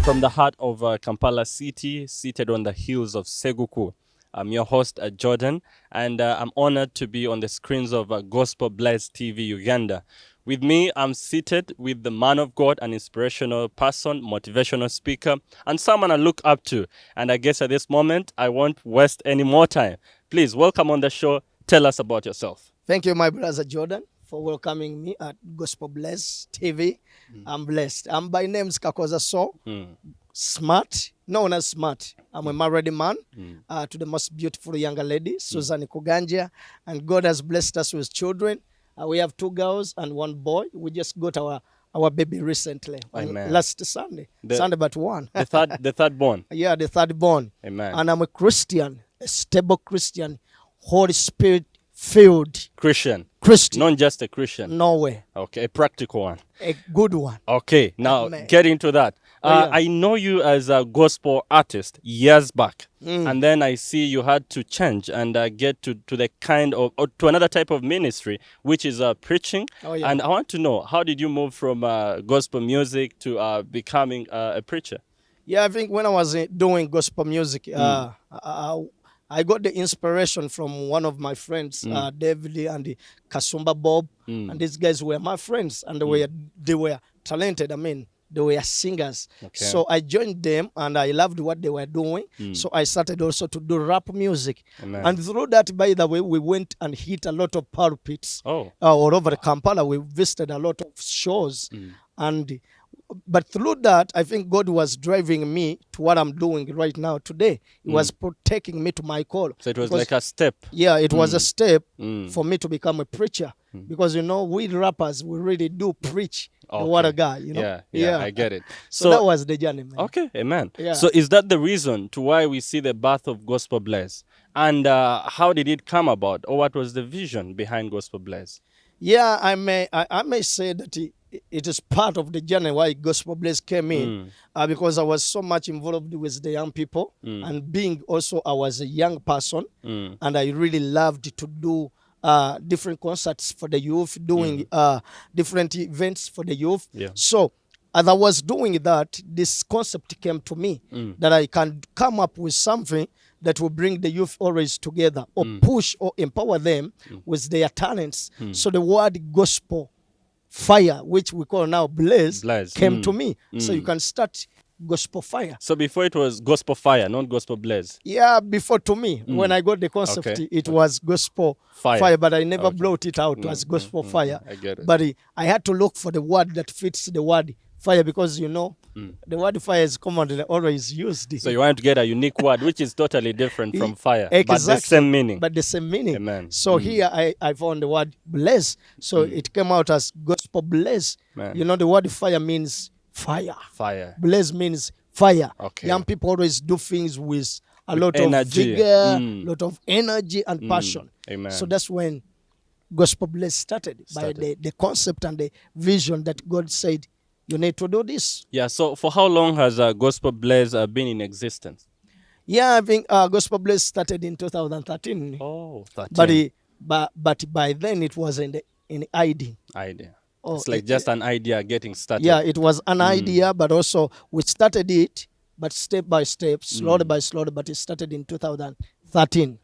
From the heart of Kampala City, seated on the hills of Seguku. I'm your host, Jordan, and I'm honored to be on the screens of Gospel Blessed TV Uganda. With me, I'm seated with the man of God, an inspirational person, motivational speaker, and someone I look up to. And I guess at this moment, I won't waste any more time. Please, welcome on the show. Tell us about yourself. Thank you, my brother Jordan, for welcoming me at Gospel Blessed TV. I'm blessed. I'm by name KAKOOZA SAUL. Smart, known as Smart. I'm a married man to the most beautiful younger lady, Susan Kuganja, and God has blessed us with children. We have 2 girls and 1 boy. We just got our baby recently, last Sunday, but one. The third born. Yeah, the third born. Amen. And I'm a Christian, a stable Christian, Holy Spirit filled Christian. Not just a Christian. No way. Okay, a practical one. A good one. Okay, now Amen. get into that. Yeah. I know you as a gospel artist years back, and then I see you had to change and get to the kind of, or to another type of ministry, which is preaching. Yeah. And I want to know, how did you move from gospel music to becoming a preacher? Yeah, I think when I was doing gospel music, I got the inspiration from one of my friends, David and Kasumba Bob, and these guys were my friends, and they were talented. I mean, they were singers. Okay. So I joined them, and I loved what they were doing. So I started also to do rap music. Amen. And through that, by the way, we went and hit a lot of pulpits all over Kampala. We visited a lot of shows, but through that, I think God was driving me to what I'm doing right now today. He was taking me to my call. So it was like a step. Yeah, it was a step for me to become a preacher. Because, we rappers, we really do preach the word of God, Yeah, I get it. So that was the journey, man. Okay, amen. Yeah. So is that the reason to why we see the birth of Gospel Bless? And how did it come about? Or what was the vision behind Gospel Bless? Yeah, I may say that it is part of the journey why Gospel Bless came in, because I was so much involved with the young people, and being also I was a young person, and I really loved to do different concerts for the youth, doing different events for the youth. Yeah. So as I was doing that, this concept came to me that I can come up with something that will bring the youth always together, or push or empower them with their talents. So the word gospel fire, which we call now Blaze, came to me. So you can start Gospel Fire. So before it was Gospel Fire, not Gospel Blaze? Yeah, before to me, when I got the concept, it was Gospel Fire, but I never brought it out as Gospel Fire. I get it. But I had to look for the word that fits the word fire, because the word fire is commonly always used. So you want to get a unique word which is totally different from fire, exactly, but the same meaning. But the same meaning. Amen. So here I found the word bless. So it came out as Gospel Bless. The word fire means fire. Fire. Blaze means fire. Okay. Young people always do things with a lot energy. of vigor, lot of energy and passion. Amen. So that's when Gospel Bless started. By the concept and the vision that God said, you need to do this. Yeah, so for how long has Gospel Bless been in existence? Yeah, I think Gospel Bless started in 2013. Oh, 13. But by then it was in ID. It's like just an idea getting started. Yeah, it was an idea, but also we started it, but step by step, slowly by slowly, but it started in 2013.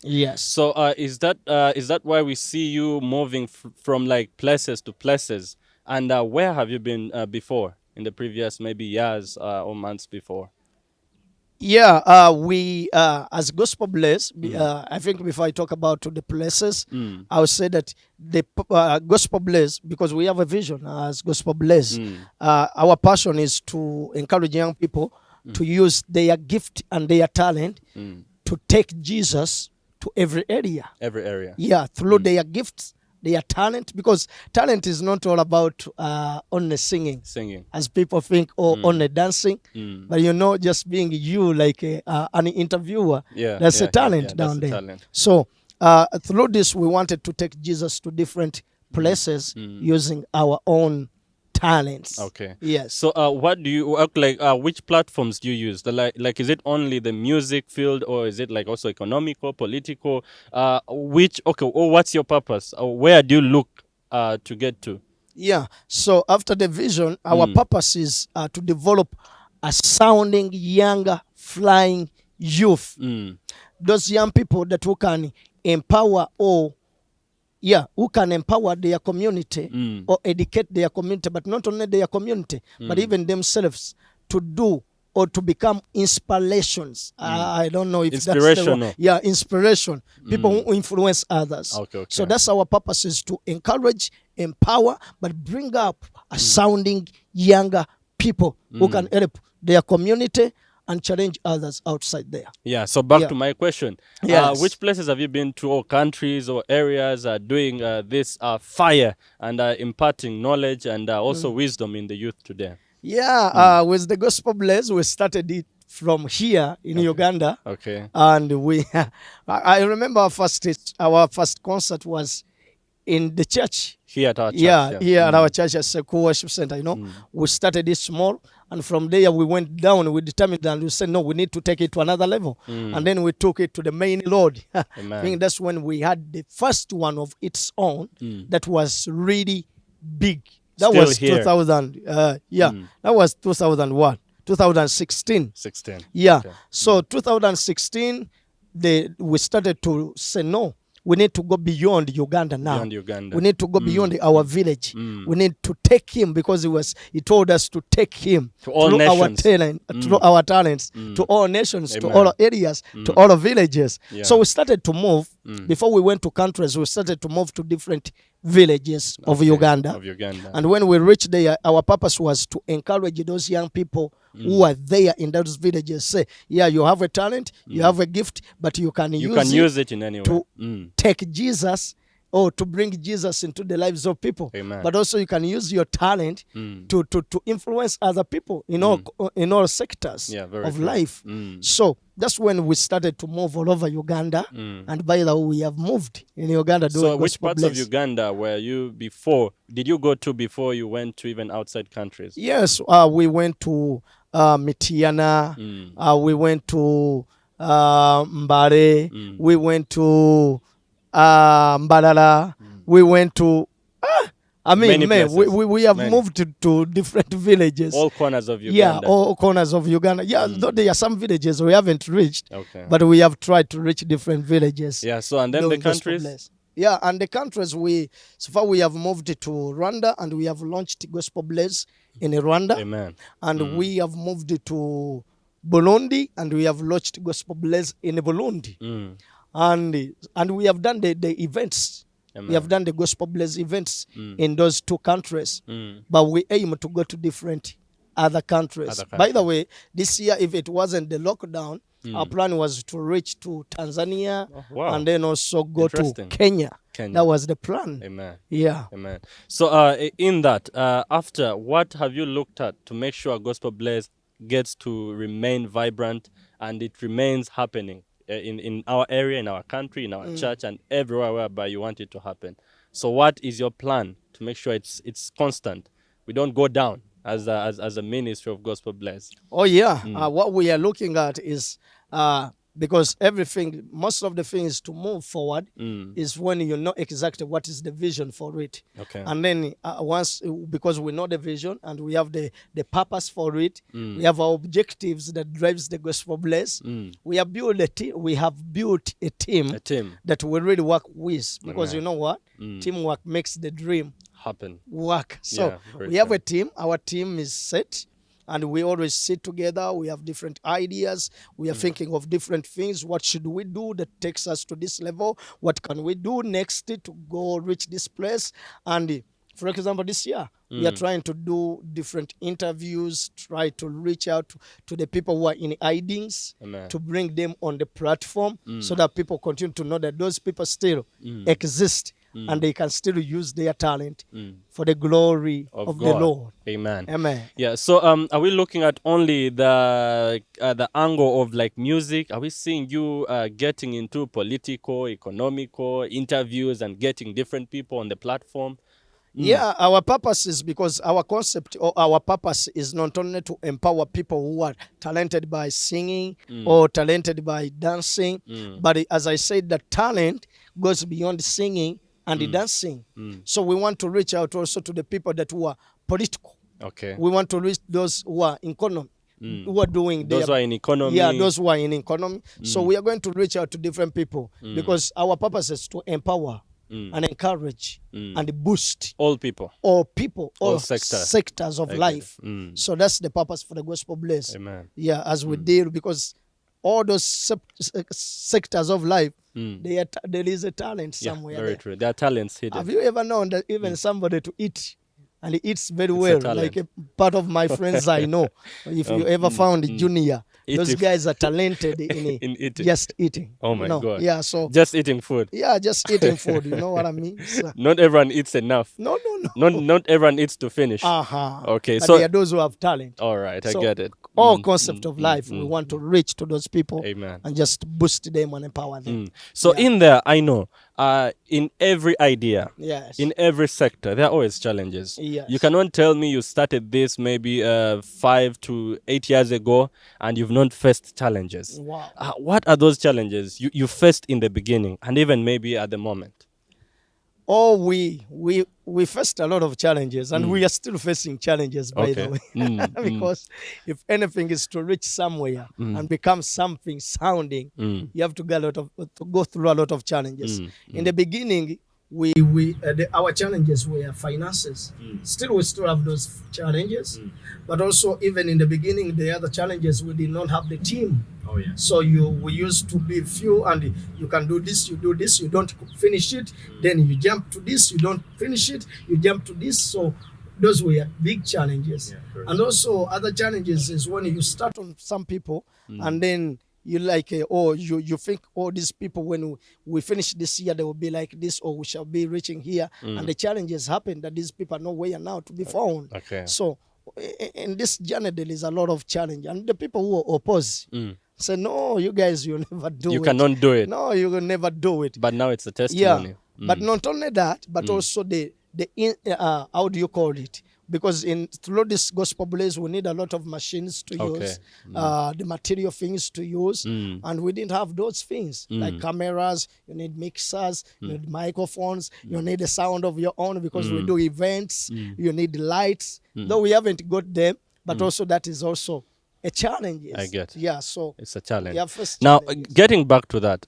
Yes. So is that why we see you moving from like places to places? And where have you been before, in the previous maybe years or months before? Yeah, we as Gospel Bless, I think before I talk about the places, I would say that the Gospel Bless, because we have a vision as Gospel Bless, our passion is to encourage young people to use their gift and their talent to take Jesus to every area. Every area. Yeah, through their gifts their talent, because talent is not all about only singing, as people think, or only dancing, but just being you, like an interviewer. That's a talent down there. So through this, we wanted to take Jesus to different places using our own talents. Okay. Yes. So what do you work like? Which platforms do you use? Like is it only the music field, or is it like also economical, political? What's your purpose? Where do you look to get to? Yeah. So after the vision, our purpose is to develop a sounding younger flying youth. Those young people that who can empower who can empower their community or educate their community, but not only their community, but even themselves to do or to become inspirations. I don't know if that's the word. Yeah, inspiration. People who influence others. Okay. So that's our purpose, is to encourage, empower, but bring up a sounding younger people who can help their community and challenge others outside there. Yeah, so back to my question. Yes. Which places have you been to, or countries or areas doing this fire and imparting knowledge and also wisdom in the youth today? Yeah, with the Gospel Blaze, we started it from here in Uganda. Okay. And I remember our first concert was in the church. Here at our church. Here at our church at SEGUKU Worship Center. We started it small, and from there we went down. We determined, and we said, no, we need to take it to another level. And then we took it to the main Lord. I think that's when we had the first one of its own that was really big. That Still was here. 2000. That was 2001. 2016. Yeah. Okay. So 2016, we started to say, no, we need to go beyond Uganda now. Beyond Uganda. We need to go beyond our village. We need to take him, because he told us to take him to all nations. Through our talents, to all nations, to all areas, to all villages. Yeah. So we started to move. Before we went to countries, we started to move to different villages of Uganda. And when we reached there, our purpose was to encourage those young people who are there in those villages. Say, yeah, you have a talent, you have a gift, but you can use it in any way to take Jesus, or to bring Jesus into the lives of people. Amen. But also you can use your talent to influence other people in all sectors of life. So that's when we started to move all over Uganda. And by the way, we have moved in Uganda. So which parts of Uganda were you did you go to before you went to even outside countries? Yes, we went to Mitiana. We went to Mbare. We went to Mbalala. We went to we have moved to different villages, all corners of Uganda. Yeah, all corners of Uganda. Yeah, though there are some villages we haven't reached, but we have tried to reach different villages. Yeah. So and then the countries. Yeah, and the countries so far we have moved to Rwanda, and we have launched Gospel Blaze in Rwanda. Amen. And we have moved to Burundi, and we have launched Gospel Blaze in Burundi. And we have done the events. Amen. We have done the Gospel Blaze events in those two countries. But we aim to go to different other countries. By the way, this year, if it wasn't the lockdown, our plan was to reach to Tanzania and then also go to Kenya. That was the plan. Amen. Yeah. Amen. So in that, after, what have you looked at to make sure Gospel Blaze gets to remain vibrant and it remains happening in our area, in our country, in our church, and everywhere whereby you want it to happen? So what is your plan to make sure it's constant? We don't go down as a ministry of Gospel Blaze. Oh yeah. What we are looking at is because most of the things to move forward is when you know exactly what is the vision for it. Okay. And then because we know the vision and we have the purpose for it, we have our objectives that drives the Gospel Blaze. We have built a team. We have built a team that we really work with, because you know what? Teamwork makes the dream work. So we have a team. Our team is set. And we always sit together. We have different ideas. We are thinking of different things. What should we do that takes us to this level? What can we do next to go reach this place? And for example, this year, we are trying to do different interviews, try to reach out to the people who are in hidings, to bring them on the platform so that people continue to know that those people still exist and they can still use their talent for the glory of the Lord. Amen. Amen. Yeah. So are we looking at only the angle of like music? Are we seeing you getting into political, economical interviews and getting different people on the platform? Yeah, our purpose is because our concept or our purpose is not only to empower people who are talented by singing or talented by dancing, but as I said, the talent goes beyond singing and dancing. So we want to reach out also to the people that who are political. Okay. We want to reach those who are in economy. Who are doing those who are in economy. Yeah, those who are in economy. So we are going to reach out to different people because our purpose is to empower and encourage and boost all people, all sectors of life. So that's the purpose for the Gospel Blaze. Amen. Yeah, as we deal, because all those sectors of life, there is a talent somewhere. Very there. true. There are talents hidden. Have you ever known that even somebody to eat and he eats very well, like a part of my friends I know. If you ever found Junior, those guys are talented in eating. Just eating. Oh my God. Yeah, so just eating food. Yeah, just eating food. You know what I mean? So, not everyone eats enough. No. Not everyone eats to finish. Okay, but so there are those who have talent. All right, I get it. All concept of life, we want to reach to those people. Amen. And just boost them and empower them. So in there, I know, in every idea, yes, in every sector, there are always challenges. Yes. You cannot tell me you started this maybe 5 to 8 years ago and you've not faced challenges. Wow. What are those challenges you faced in the beginning and even maybe at the moment? Oh, we faced a lot of challenges, and we are still facing challenges, by the way. Because if anything is to reach somewhere and become something sounding, you have to go through a lot of challenges. In the beginning, our challenges were finances. Still, we still have those challenges, but also even in the beginning, the other challenges, we did not have the team. Oh yeah. So we used to be few, and you can do this, you do this, you don't finish it, then you jump to this, you don't finish it, you jump to this. So those were big challenges. Yeah, and also other challenges is when you start on some people and then you like, you think, these people, when we finish this year, they will be like this, or we shall be reaching here. And the challenges happen that these people are nowhere now to be found. Okay. So in this journey, there is a lot of challenge. And the people who oppose say, no, you guys, you'll never do it. You cannot do it. No, you will never do it. But now it's a testimony. Yeah. But not only that, but also the how do you call it? Because through this Gospel Blaze, we need a lot of machines to use, the material things to use, and we didn't have those things like cameras. You need mixers, you need microphones, you need the sound of your own because we do events. You need lights, though we haven't got them, but also that is also a challenge. I get. Yeah, so it's a challenge. Yeah, first now, getting back to that,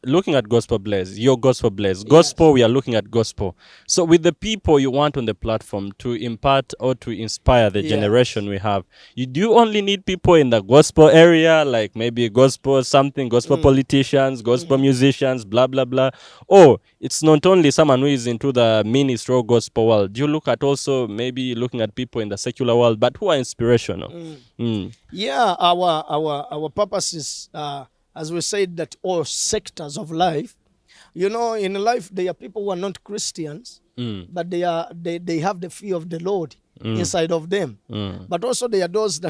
looking at Gospel Blaze, your Gospel Blaze, gospel, we are looking at gospel. So with the people you want on the platform to impart or to inspire the generation we have, do you only need people in the gospel area, like maybe gospel something, gospel politicians, gospel musicians, blah, blah, blah? Or it's not only someone who is into the ministry or gospel world. Do you look at also maybe looking at people in the secular world, but who are inspirational? Yeah, our purpose is, as we said, that all sectors of life. You know, in life there are people who are not Christians, but they have the fear of the Lord inside of them. But also there are those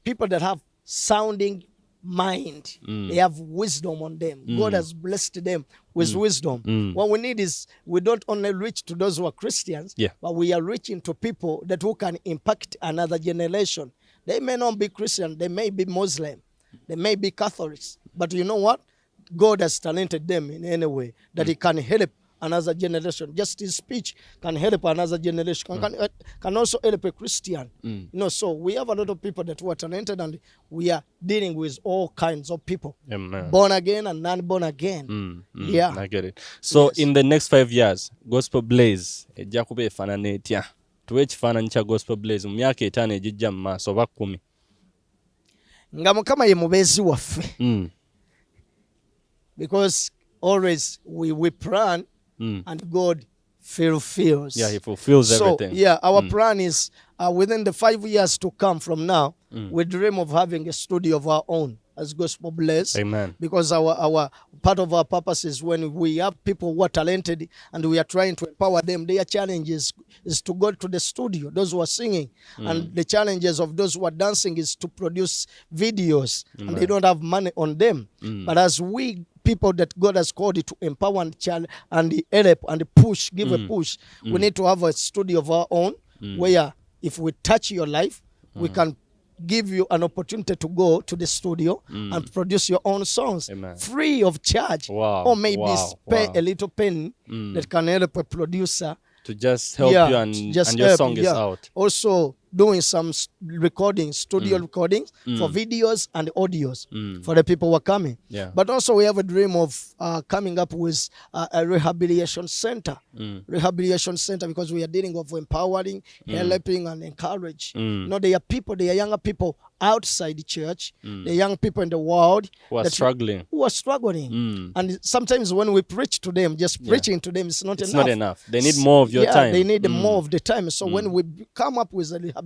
people that have sounding mind. They have wisdom on them. God has blessed them with wisdom. What we need is, we don't only reach to those who are Christians, but we are reaching to people who can impact another generation. They may not be Christian, they may be Muslim, they may be Catholics, but you know what? God has talented them in any way that he can help another generation. Just his speech can help another generation, can also help a Christian. You know, so we have a lot of people that were talented, and we are dealing with all kinds of people. Amen. Born again and non-born again. Yeah. I get it. So in the next 5 years, Gospel Blaze, ejja kuba efaanana etya? Tuwe ekifaananyi kya Gospel Blaze mu myaka 5 egijja mu maaso oba 10. Nga Mukama ye mubeezi waffe. Because always we plan and God fulfills. Yeah, he fulfills everything. So, yeah, our plan is within the 5 years to come from now, we dream of having a studio of our own. as Gospel Bless. Amen. Because our part of our purpose is when we have people who are talented and we are trying to empower them, their challenge is to go to the studio, those who are singing. And the challenges of those who are dancing is to produce videos. And they don't have money on them. But as we people that God has called it to empower and help and push, give a push, we need to have a studio of our own where if we touch your life, we can give you an opportunity to go to the studio and produce your own songs. Amen. Free of charge. Wow. Or maybe pay Wow. a little penny that can help a producer To just help you and your song is out. Also doing some recordings, studio recordings for videos and audios for the people who are coming. Yeah. But also we have a dream of coming up with a rehabilitation center. Rehabilitation center, because we are dealing with empowering, helping and encourage. You know, there are people, there are younger people outside the church, the young people in the world Who are struggling. And sometimes when we preach to them, just preaching to them is not enough. It's not enough. They need more of your time. They need more of the time. So when we come up with a rehabilitation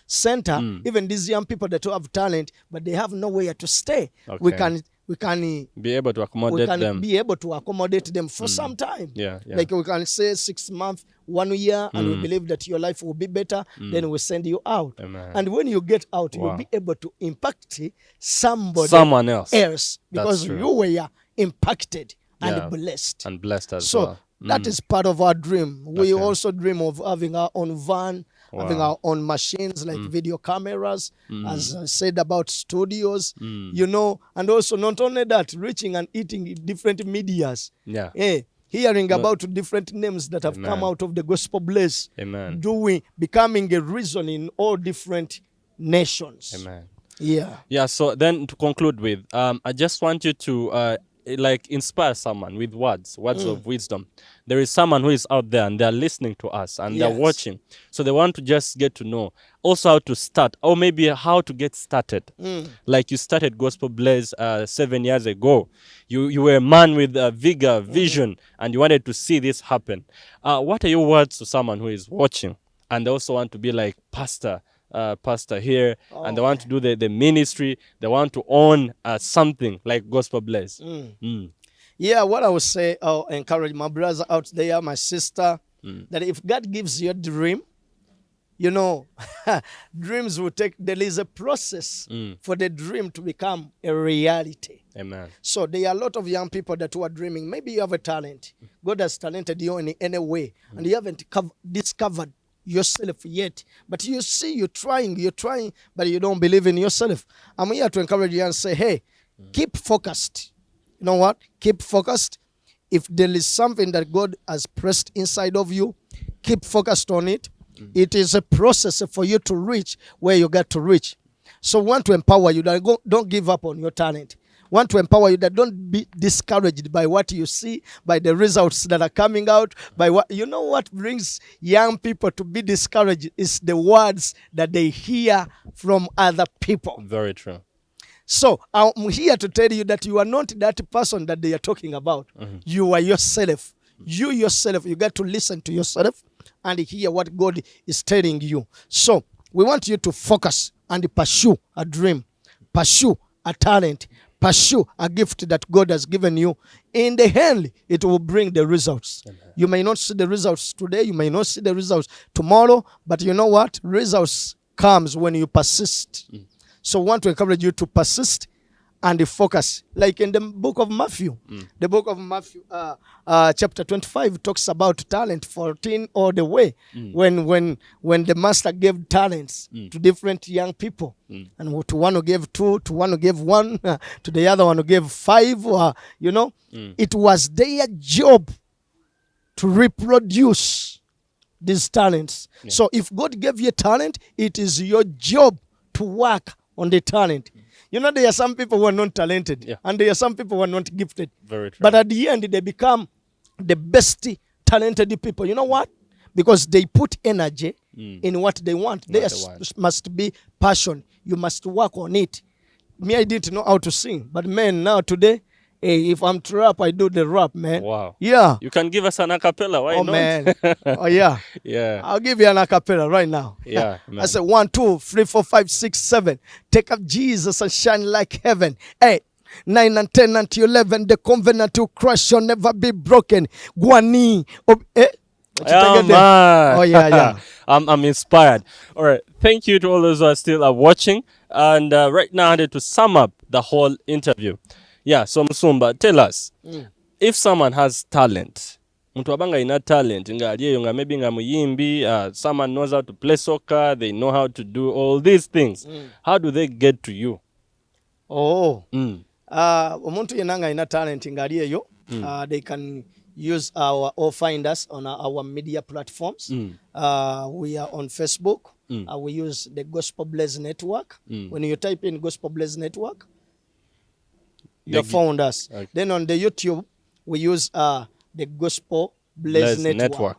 center, even these young people that have talent, but they have nowhere to stay, we can be able to accommodate them. Be able to accommodate them for some time. Like we can say 6 months, 1 year, and we believe that your life will be better, then we send you out. Amen. And when you get out, you'll be able to impact someone else because you were impacted and blessed. And blessed as so well. That is part of our dream. We also dream of having our own van, having our own machines like video cameras, as I said about studios, you know, and also not only that, reaching and eating different medias. Hearing about different names that have come out of the Gospel Bless, becoming a reason in all different nations. Yeah, so then to conclude with, I just want you to like inspire someone with words of wisdom. There is someone who is out there and they're listening to us and they're watching. So they want to just get to know also how to start, or maybe how to get started. Like you started Gospel Blaze 7 years ago. You were a man with vigor, vision, and you wanted to see this happen. What are your words to someone who is watching and they also want to be like pastor here, and they want to do the ministry, they want to own something like Gospel Bless? Yeah, what I would say, I'll encourage my brother out there, my sister, that if God gives you a dream, you know, dreams will take, there is a process for the dream to become a reality. Amen. So there are a lot of young people that who are dreaming. Maybe you have a talent. God has talented you in any way, and you haven't discovered yourself yet. But you see, you're trying, but you don't believe in yourself. I'm here to encourage you and say, hey, keep focused. You know what? Keep focused. If there is something that God has pressed inside of you, keep focused on it. It is a process for you to reach where you got to reach. So want to empower you that don't give up on your talent. Want to empower you that don't be discouraged by what you see, by the results that are coming out, by what, you know, what brings young people to be discouraged is the words that they hear from other people. Very true. So I'm here to tell you that you are not that person that they are talking about. You are yourself. You yourself, you got to listen to yourself and hear what God is telling you. So we want you to focus and pursue a dream, pursue a talent, pursue a gift that God has given you. In the end, it will bring the results. You may not see the results today, you may not see the results tomorrow, but you know what? Results comes when you persist. So I want to encourage you to persist and focus. Like in the book of Matthew, the book of Matthew, chapter 25 talks about talent 14 all the way. When the master gave talents to different young people, and to one who gave 2, to one who gave 1, to the other one who gave 5, you know, it was their job to reproduce these talents. So if God gave you talent, it is your job to work on the talent. You know, there are some people who are not talented, and there are some people who are not gifted. Very true. But at the end, they become the best talented people. You know what? Because they put energy in what they want. There must be passion. You must work on it. Me, I didn't know how to sing, but men now today, Hey, if I'm to rap, I do the rap, man. Wow. Yeah. You can give us an acapella. Why not? Man. Oh, yeah. Yeah. I'll give you an acapella right now. Yeah, I man. said 1, 2, 3, 4, 5, 6, 7. Take up Jesus and shine like heaven. 8, 9 and 10 until 11. The covenant to crush shall never be broken. Guani. Yeah, man. Oh, yeah. I'm inspired. All right. Thank you to all those who are still watching. And right now, I need to sum up the whole interview. Yeah, so Musumba, tell us, if someone has talent, mtu abanga ina talent, nga maybe nga muyimbi, someone knows how to play soccer, they know how to do all these things. How do they get to you? Umuntu yenanga ina talent ngali eyo, they can use our or find us on our media platforms. We are on Facebook. We use the Gospel Blaze Network. When you type in Gospel Blaze Network, you found us. Okay. Then on the YouTube, we use the Gospel Blaze Network.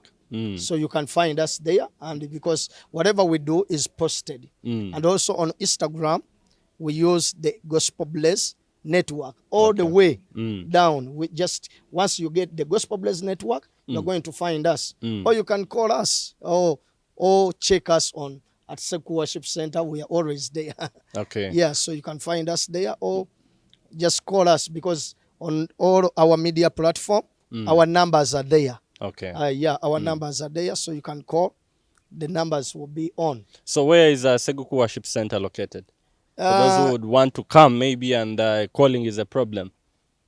So you can find us there, and because whatever we do is posted. And also on Instagram, we use the Gospel Blaze Network all the way down. We just once you get the Gospel Blaze Network, you're going to find us, or you can call us or check us on at SEGUKU Worship Center. We are always there. Okay. Yeah, so you can find us there, or just call us, because on all our media platform, our numbers are there. Okay. Yeah, our numbers are there, so you can call. The numbers will be on. So where is SEGUKU Worship Center located? For those who would want to come, maybe, and calling is a problem.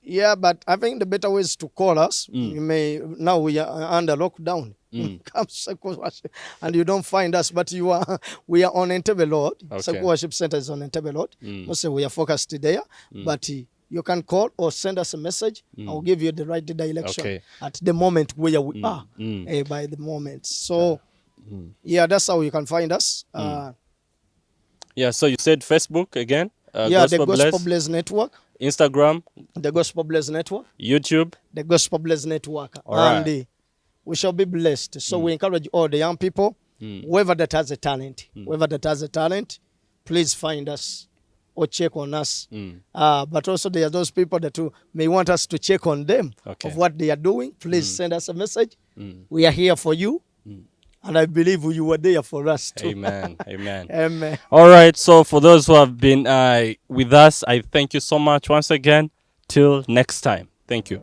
Yeah, but I think the better way is to call us. You may, now we are under lockdown. Come SEGUKU Worship, and you don't find us, but we are on Entebbe Road. SEGUKU Worship Center is on Entebbe Road. Mostly we are focused there, but you can call or send us a message. I'll give you the right direction at the moment where we are, by the moment. So, yeah, that's how you can find us. Yeah, so you said Facebook again? Yeah, the Gospel Blaze Network. Instagram? The Gospel Blaze Network. YouTube? The Gospel Blaze Network. And we shall be blessed. So we encourage all the young people, whoever that has a talent, please find us or check on us. But also there are those people that may want us to check on them of what they are doing. Please send us a message. We are here for you. And I believe you were there for us too. Amen. Amen. Amen. All right. So for those who have been with us, I thank you so much once again. Till next time. Thank you.